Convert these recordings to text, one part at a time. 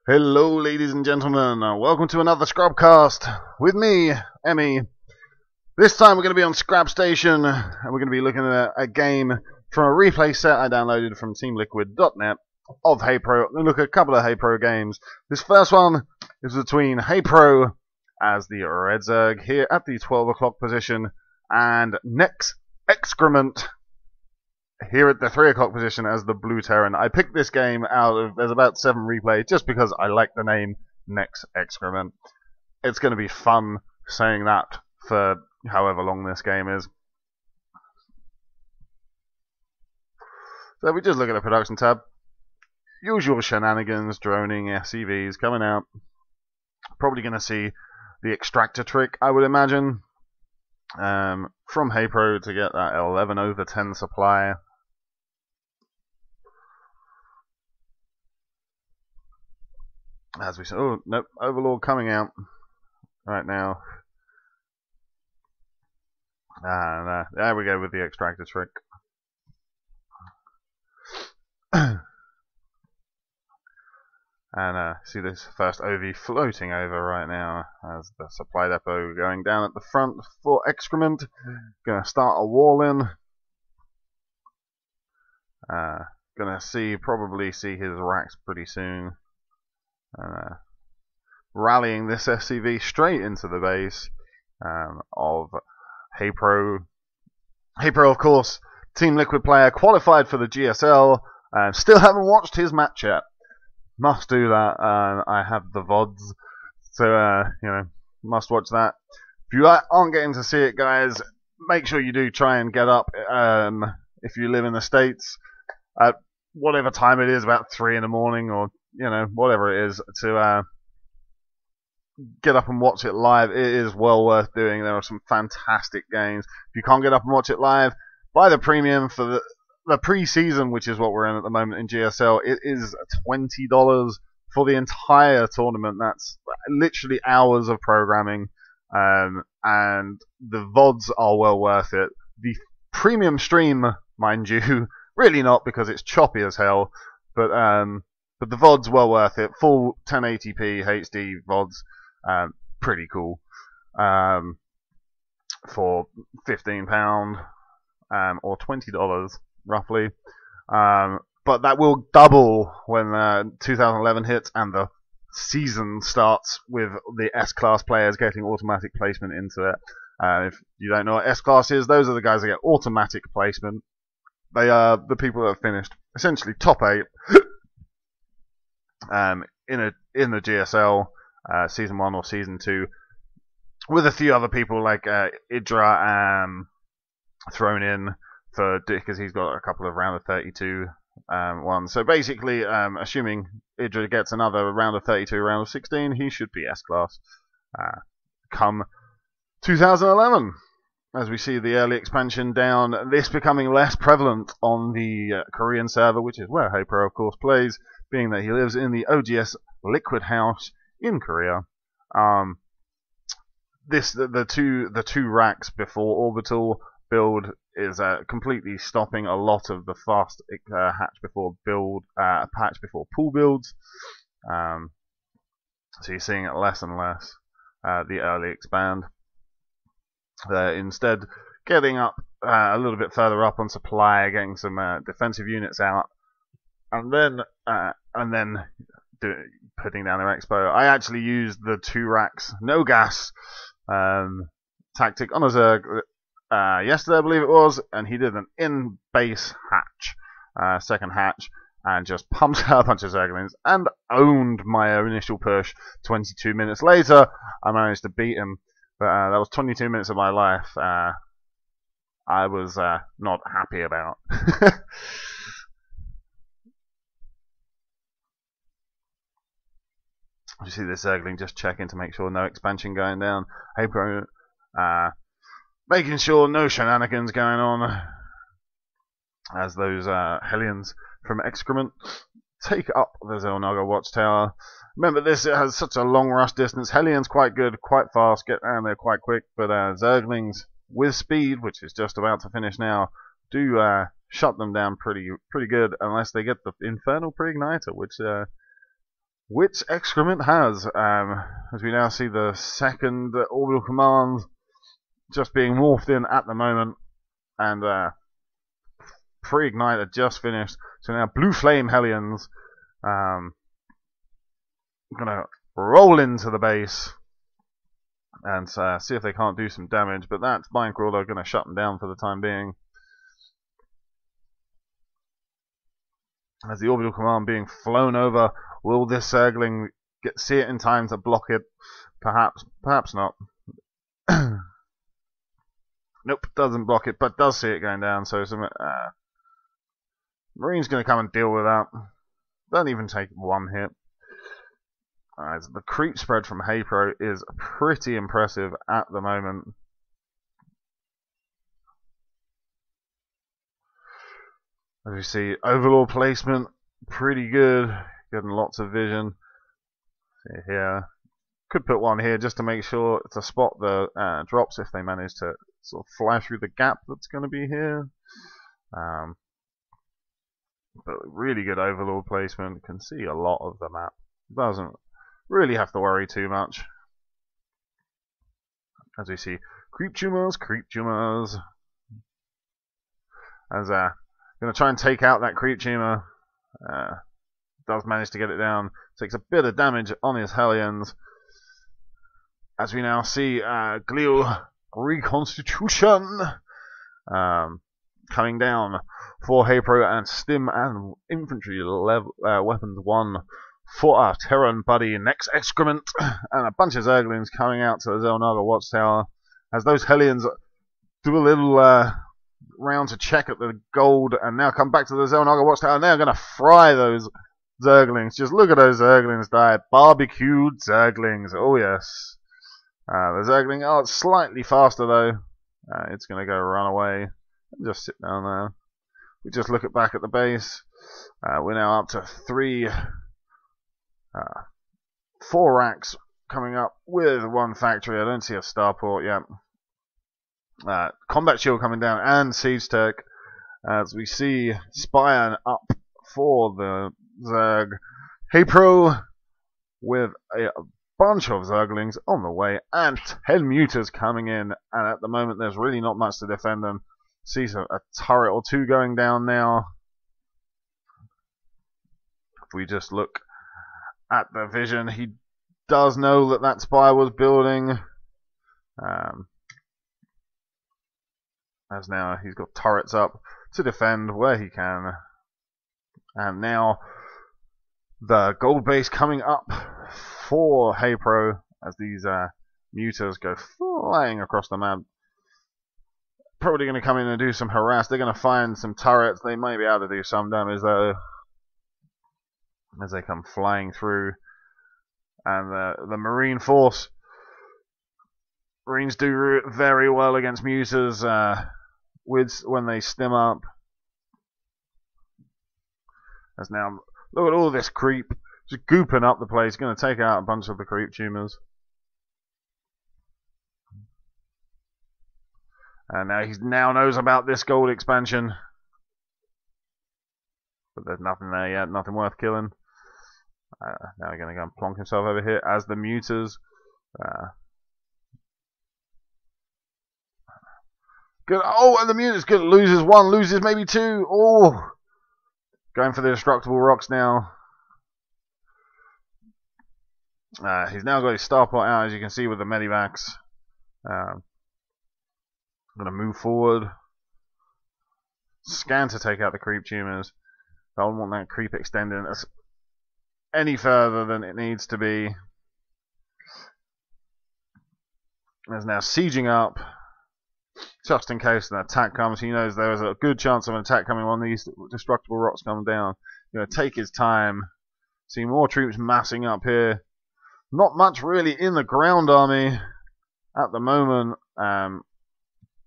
Hello, ladies and gentlemen. Welcome to another Scrubcast with me, Emmy. This time we're going to be on Scrap Station, and we're going to be looking at a game from a replay set I downloaded from teamliquid.net of Haypro. We're going to look at a couple of Haypro games. This first one is between Haypro as the Red Zerg here at the 12 o'clock position, and NEXExcrement here at the 3 o'clock position as the Blue Terran. I picked this game out of, there's about 7 replays, just because I like the name NEXExcrement. It's going to be fun saying that for however long this game is. So we just look at the production tab. Usual shenanigans, droning, SCVs coming out. Probably going to see the extractor trick, I would imagine, from Haypro to get that 11/10 supply. As we said, oh, nope, Overlord coming out right now. And there we go with the extractor trick. And see this first OV floating over right now as the supply depot going down at the front for excrement. Gonna start a wall in. Gonna probably see his racks pretty soon. Rallying this SCV straight into the base of Haypro. Haypro, of course, Team Liquid player, qualified for the GSL. Still haven't watched his match yet. Must do that. I have the VODs, so must watch that. If you aren't getting to see it, guys, make sure you do try and get up. If you live in the States, at whatever time it is, about 3 in the morning, or whatever it is, to get up and watch it live. It is well worth doing. There are some fantastic games. If you can't get up and watch it live, buy the premium for the pre-season, which is what we're in at the moment in GSL. It is $20 for the entire tournament. That's literally hours of programming, and the VODs are well worth it. The premium stream, mind you, really not, because it's choppy as hell, but the VOD's well worth it. Full 1080p HD VODs, pretty cool. For £15 or $20 roughly. But that will double when 2011 hits and the season starts, with the S-Class players getting automatic placement into it. If you don't know what S-Class is, those are the guys that get automatic placement. They are the people that have finished essentially top 8 in the GSL season 1 or season 2, with a few other people like Idra thrown in because he's got a couple of round of 32 ones. So basically, assuming Idra gets another round of 32, round of 16, he should be S-Class come 2011. As we see the early expansion down, this becoming less prevalent on the Korean server, which is where Haypro, of course, plays, being that he lives in the OGS Liquid House in Korea. The two racks before orbital build is completely stopping a lot of the fast hatch before pool builds. So you're seeing it less and less, the early expand. Instead, getting up a little bit further up on supply, getting some defensive units out, and then putting down their expo. I actually used the 2 racks, no gas tactic on a Zerg yesterday, I believe it was, and he did an in-base hatch, second hatch, and just pumped out a bunch of Zerglings and owned my initial push. 22 minutes later, I managed to beat him. But that was 22 minutes of my life I was not happy about. You see this Zergling just checking to make sure no expansion going down. Haypro making sure no shenanigans going on, as those Hellions from Excrement take up the Zelnaga Watchtower. Remember, this has such a long rush distance. Hellions quite good, quite fast, get down there quite quick, but Zerglings with speed, which is just about to finish now, do shut them down pretty good, unless they get the Infernal Pre-Igniter, which which excrement has, as we now see the second orbital command just being morphed in at the moment, and pre-ignite had just finished. So now blue flame Hellions gonna roll into the base and see if they can't do some damage, but that Mind Crawler gonna shut them down for the time being. As the orbital command being flown over, will this Zergling see it in time to block it? Perhaps, perhaps not. Nope, doesn't block it, but does see it going down, so some Marine's going to come and deal with that. Don't even take one hit. So the creep spread from Haypro is pretty impressive at the moment. As we see, overlord placement, pretty good. Getting lots of vision. See here. Could put one here just to make sure to spot the drops if they manage to sort of fly through the gap that's going to be here. But really good overlord placement. Can see a lot of the map. Doesn't really have to worry too much. As we see, creep tumors. As going to try and take out that creep tumor. Does manage to get it down. Takes a bit of damage on his Hellions. As we now see Glial Reconstitution coming down for Haypro and Stim and Infantry Weapons 1 for our Terran buddy NEXExcrement, and a bunch of Zerglings coming out to the Xel'Naga Watchtower as those Hellions do a little round to check at the gold and now come back to the Xel'Naga Watchtower and they're going to fry those Zerglings. Just look at those Zerglings die. Barbecued Zerglings, oh yes. The Zergling, oh, it's slightly faster though. It's going to go run away and just sit down there. We just look back at the base. We're now up to 4 racks coming up with 1 factory. I don't see a starport yet. Combat shield coming down and siege tech. As we see Spire up for the Zerg. Haypro with a bunch of Zerglings on the way and 10 muters coming in, and at the moment there's really not much to defend them. See a turret or 2 going down now. If we just look at the vision, he does know that that spire was building. As now he's got turrets up to defend where he can. And now the gold base coming up for Haypro as these muters go flying across the map. Probably going to come in and do some harass. They're going to find some turrets. They might be able to do some damage though as they come flying through. And the Marine force, Marines do very well against muters when they stim up. As now, look at all this creep just gooping up the place. Going to take out a bunch of the creep tumors. And now he knows about this gold expansion. But there's nothing there yet, nothing worth killing. Now we're going to go and plonk himself over here as the muters. Good. Oh, and the muters loses 1, loses maybe 2. Oh, going for the destructible rocks now. He's now got his starport out, as you can see with the medivacs. I'm going to move forward. Scan to take out the creep tumors. I don't want that creep extending any further than it needs to be. There's now sieging up. Just in case an attack comes, he knows there is a good chance of an attack coming when these destructible rocks come down. He's going to take his time. See more troops massing up here. Not much really in the ground army at the moment.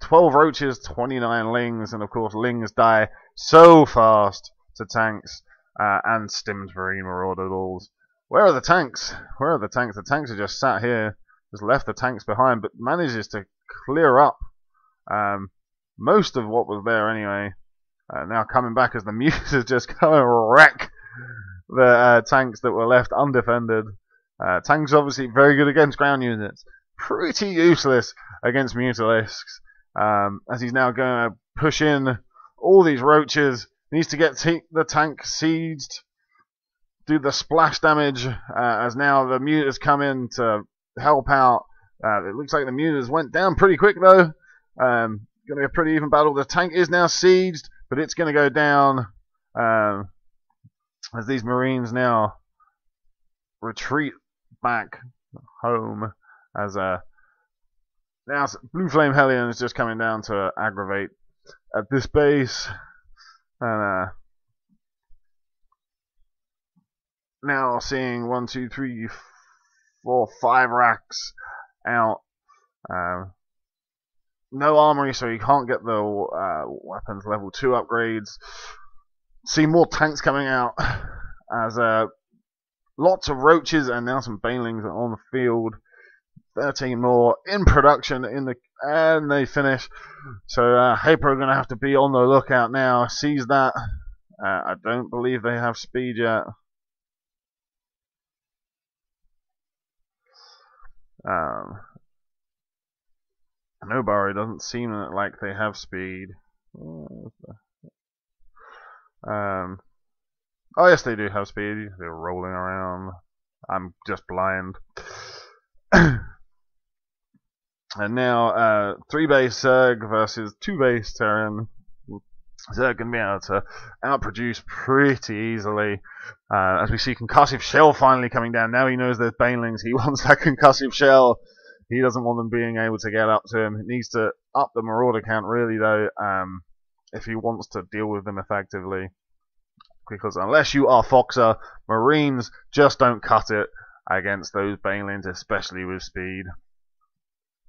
12 roaches, 29 lings, and of course lings die so fast to tanks and stimmed marine marauders. Where are the tanks? Where are the tanks? The tanks are just sat here, just left the tanks behind, but manages to clear up most of what was there anyway. Now coming back as the muters just come and wreck the tanks that were left undefended. Tanks obviously very good against ground units, pretty useless against Mutalisks. As he's now going to push in all these roaches, needs to get the tank sieged, do the splash damage, as now the mutas come in to help out. It looks like the mutas went down pretty quick though. Going to be a pretty even battle. The tank is now sieged, but it's going to go down as these Marines now retreat back home. As now Blue Flame Hellion is just coming down to aggravate at this base, and now seeing 1, 2, 3, 4, 5 racks out. No armory, so you can't get the weapons level 2 upgrades. See more tanks coming out as lots of roaches and now some banelings on the field. 13 more in production and they finish. So Haypro are going to have to be on the lookout now. Sees that. I don't believe they have speed yet. Nobari doesn't seem like they have speed. Oh yes, they do have speed. They're rolling around. I'm just blind. And now 3 base Zerg versus 2 base Terran. Zerg can be able to outproduce pretty easily. As we see concussive shell finally coming down. Now he knows there's banelings. He wants that concussive shell. He doesn't want them being able to get up to him. He needs to up the marauder count really though, if he wants to deal with them effectively. Because unless you are Foxer, Marines just don't cut it against those banelings, especially with speed.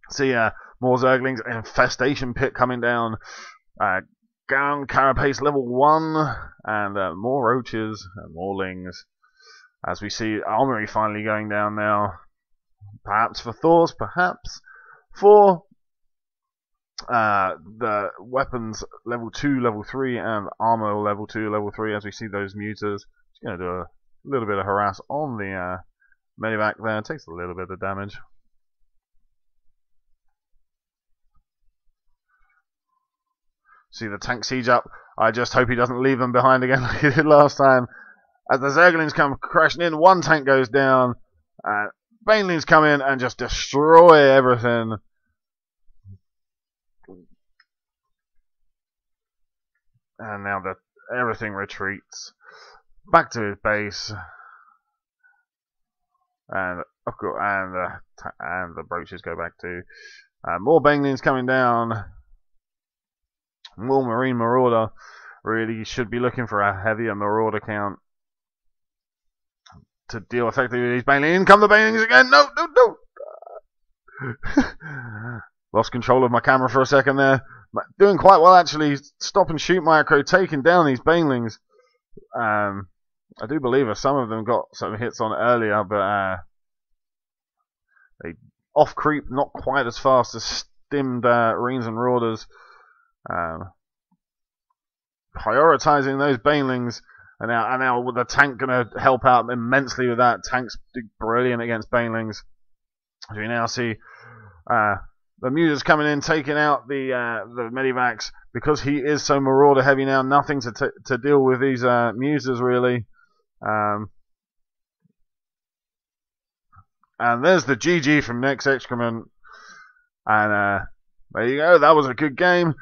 See more Zerglings, infestation pit coming down. Gown carapace level 1, and more roaches and more lings. As we see armory finally going down now. Perhaps for Thors, perhaps for the weapons level 2, level 3, and armor level 2, level 3. As we see those mutas, just going to do a little bit of harass on the medivac there. It takes a little bit of damage. See the tank siege up. I just hope he doesn't leave them behind again like he did last time. As the Zerglings come crashing in, 1 tank goes down. Banelings come in and just destroy everything. And now everything retreats back to his base. And of course, and the brooches go back too. More banelings coming down. More Marine Marauder. Really should be looking for a heavier Marauder count to deal effectively with these banelings. In come the banelings again. No. Lost control of my camera for a second there. Doing quite well actually. Stop and shoot micro, taking down these banelings. I do believe some of them got some hits on earlier, but they off creep not quite as fast as stimmed Reens and Rauders. Prioritizing those banelings, and now with the tank gonna help out immensely with that. Tank's brilliant against banelings. As we now see the mutas coming in, taking out the medivacs because he is so marauder heavy now. Nothing to deal with these mutas really. And there's the GG from NEXExcrement. And there you go. That was a good game.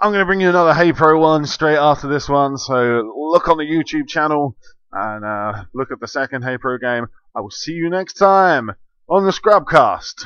I'm going to bring you another Haypro one straight after this one. So look on the YouTube channel and look at the second Haypro game. I will see you next time on the Scrubcast.